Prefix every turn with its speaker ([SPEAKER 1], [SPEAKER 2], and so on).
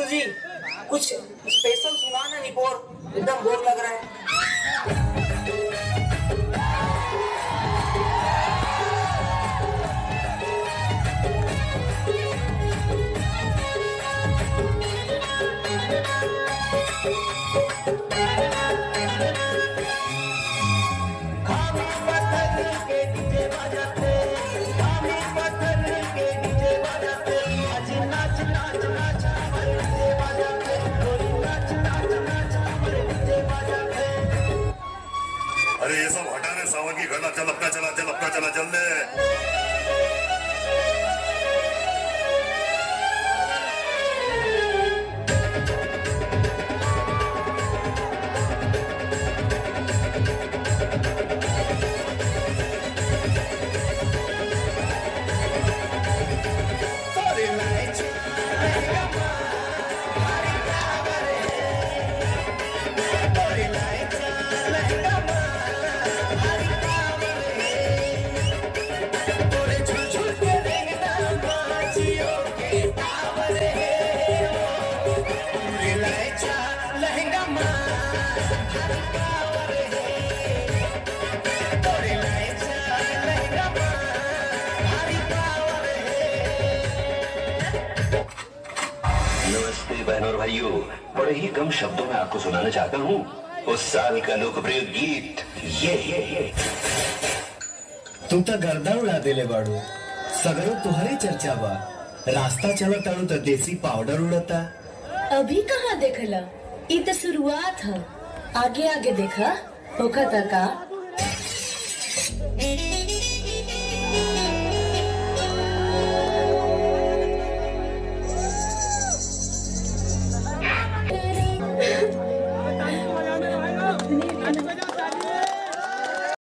[SPEAKER 1] जी कुछ स्पेशल सुना ना निपोर, एकदम बोर लग रहा है।
[SPEAKER 2] अरे ये सब हटा रहे सावन की घटना, चल अपना चला, चल अपना चला, चल दे।
[SPEAKER 3] नमस्ते बहनों और भाइयों, बड़े ही कम शब्दों में आपको सुनाना चाहता हूँ उस साल का लोकप्रिय गीत ये।
[SPEAKER 4] तू तो गर्दा उड़ा देले बाड़ू, सगरो तुहरे चर्चा बा। रास्ता चला ताड़ू तो देसी पाउडर उड़ता।
[SPEAKER 5] अभी कहाँ देखला, ये तो शुरुआत है, आगे आगे देखा होखा का।